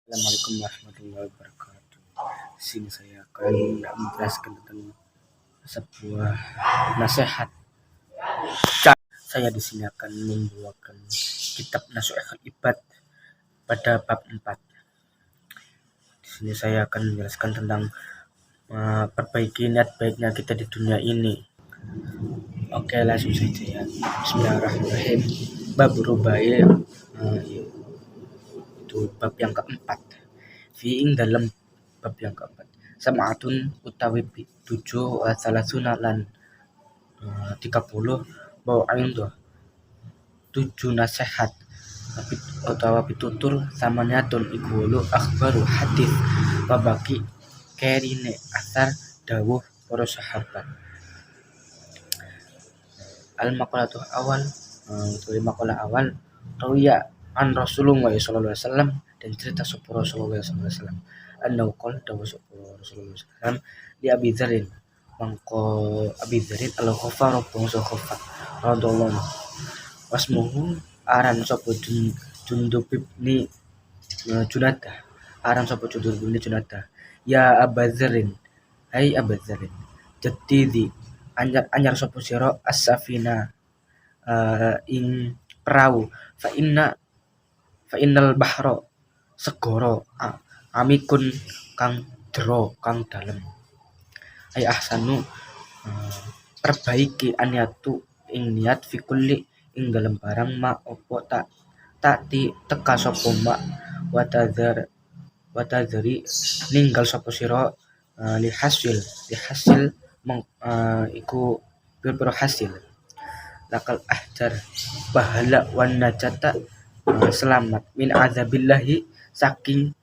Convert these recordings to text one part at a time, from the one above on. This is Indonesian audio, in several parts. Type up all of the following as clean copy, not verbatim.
Assalamualaikum warahmatullahi wabarakatuh. Di sini saya akan menjelaskan tentang sebuah nasihat. Saya di sini akan membawakan kitab Nasihat Ibad pada bab 4. Di sini saya akan menjelaskan tentang perbaiki niat baiknya kita di dunia ini. Oke, langsung saja ya. Bismillahirrahmanirrahim. Bab rubai itu bab yang keempat. Fiing dalam bab yang keempat. Sama'atun utawi 7 salah sunalan 30 bawa'in tuh 7 nasihat utawa pitutur samaniatun iku akhbaru hadis wabaki kerine asar dawuh para sahabat. Al maqalatu awal utawi maqalah awal rawiya an Rasulullah sallallahu alaihi wasallam dan cerita sapa Rasulullah sallallahu alaihi wasallam annahu qala dawuh sapa Rasulullah sallallahu alaihi wasallam di Abi Dzar mangko Abi Dzar al-Ghafar bangsa Ghafar radhiyallahu anhu wasmuhu aran sapa Jundub bin Junadah aran sapa Jundub bin Junadah ya Abadzarin hai Abadzarin jadi anyar sapa sira as-safina ing perahu fa innal bahra segara amikun kang jero kang dalem ay ahsanu perbaiki aniatu ing niat fikulli ing dalem barang ma opo tak teka sapa ma watadzari ninggal sapa sira lihasil iku pira hasil lakal ahjar bahala wan najata selamat min azabillahi saking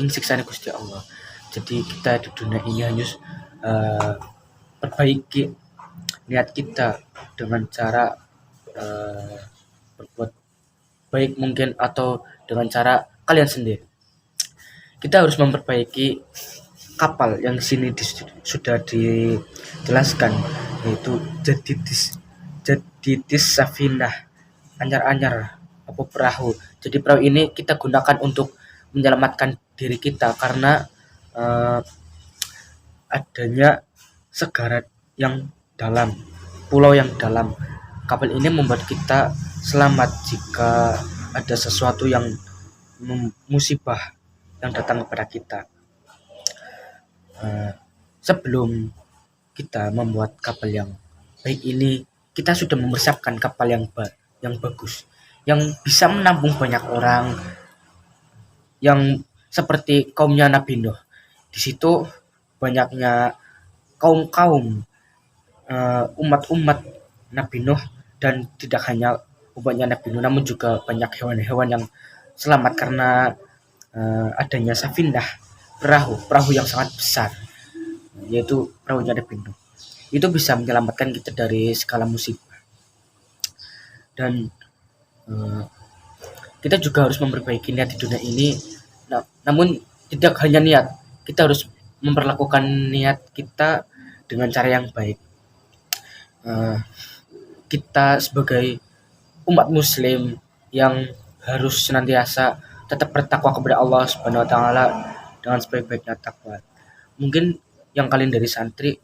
siksaan Gusti Allah. Jadi kita di dunia ini harus perbaiki niat kita dengan cara berbuat baik mungkin atau dengan cara kalian sendiri. Kita harus memperbaiki kapal yang di sini sudah dijelaskan, yaitu jaditis safinah, anyar apa perahu. Jadi perahu ini kita gunakan untuk menyelamatkan diri kita karena adanya segara yang dalam, pulau yang dalam. Kapal ini membuat kita selamat jika ada sesuatu yang musibah yang datang kepada kita. Sebelum kita membuat kapal yang baik ini, kita sudah mempersiapkan kapal yang bagus, yang bisa menampung banyak orang, yang seperti kaumnya Nabi Nuh. Di situ banyaknya kaum umat Nabi Nuh, dan tidak hanya umatnya Nabi Nuh, namun juga banyak hewan-hewan yang selamat karena adanya safinah, perahu yang sangat besar, yaitu perahunya Nabi Nuh. Itu bisa menyelamatkan kita dari segala musibah. Dan kita juga harus memperbaiki niat di dunia ini. Namun tidak hanya niat, kita harus memperlakukan niat kita dengan cara yang baik. Kita sebagai umat muslim yang harus senantiasa tetap bertakwa kepada Allah Subhanahu wa taala dengan sebaik-baiknya takwa. Mungkin yang kalian dari santri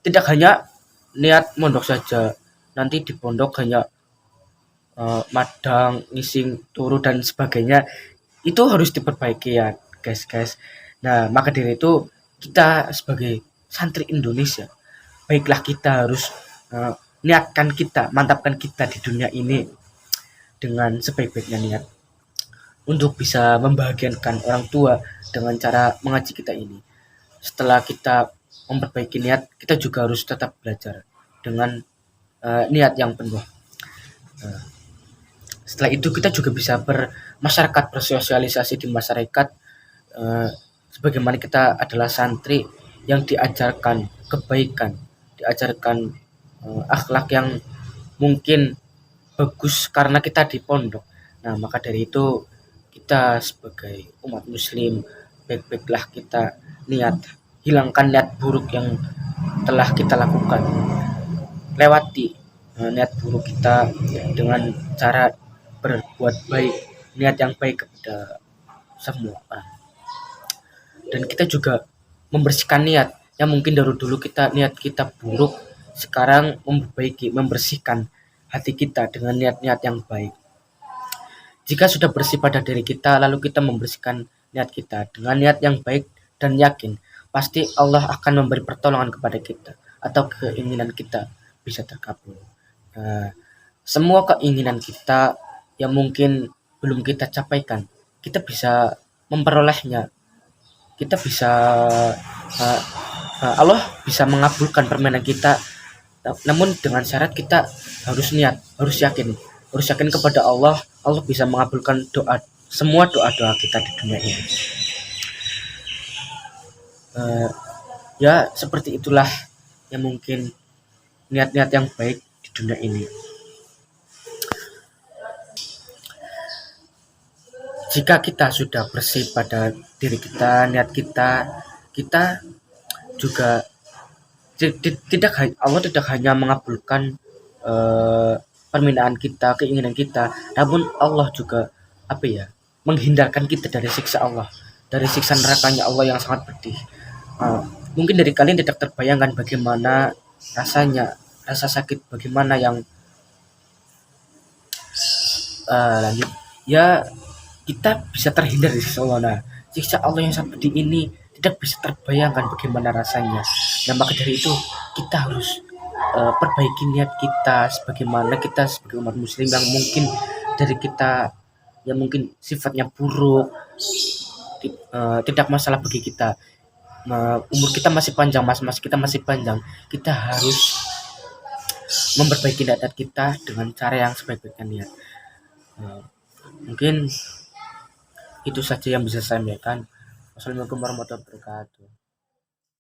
tidak hanya niat mondok saja, nanti di pondok hanya madang, ngising, turu dan sebagainya. Itu harus diperbaiki ya guys. Nah, maka dari itu kita sebagai santri Indonesia, baiklah kita harus niatkan kita, mantapkan kita di dunia ini dengan sebaik-baiknya niat untuk bisa membahagiakan orang tua dengan cara mengaji kita ini. Setelah kita memperbaiki niat, kita juga harus tetap belajar dengan niat yang penuh. Setelah itu kita juga bisa bersosialisasi di masyarakat, sebagaimana kita adalah santri yang diajarkan kebaikan, diajarkan akhlak yang mungkin bagus karena kita di pondok. Nah, maka dari itu kita sebagai umat muslim, baik-baiklah kita hilangkan niat buruk yang telah kita lakukan. Lewati niat buruk kita dengan cara berbuat baik niat yang baik kepada semua orang. Dan kita juga membersihkan niat yang mungkin dari dulu niat kita buruk, sekarang membersihkan hati kita dengan niat-niat yang baik. Jika sudah bersih pada diri kita, lalu kita membersihkan niat kita dengan niat yang baik dan yakin, pasti Allah akan memberi pertolongan kepada kita atau keinginan kita bisa terkabul. Nah, semua keinginan kita yang mungkin belum kita capaikan, kita bisa memperolehnya. Kita bisa uh, Allah bisa mengabulkan permohonan kita, namun dengan syarat kita harus niat, harus yakin kepada Allah. Allah bisa mengabulkan semua doa-doa kita di dunia ini. Ya seperti itulah yang mungkin niat-niat yang baik di dunia ini. Jika kita sudah bersih pada diri kita, niat kita juga Allah tidak hanya mengabulkan permintaan kita, keinginan kita, namun Allah juga menghindarkan kita dari siksa Allah, dari siksa nerakanya Allah yang sangat pedih. Mungkin dari kalian tidak terbayangkan bagaimana rasanya, rasa sakit bagaimana yang lanjut. Ya, kita bisa terhindar dari siksa Allah. Nah, siksa Allah yang sangat pedih ini tidak bisa terbayangkan bagaimana rasanya. Nah, maka dari itu kita harus perbaiki niat kita sebagaimana kita sebagai umat muslim yang mungkin dari kita yang mungkin sifatnya buruk, tidak masalah bagi kita. Umur kita masih panjang, masa kita masih panjang. Kita harus memperbaiki niat kita dengan cara yang sebaik-baiknya. Mungkin itu saja yang bisa saya sampaikan. Wassalamualaikum warahmatullahi wabarakatuh.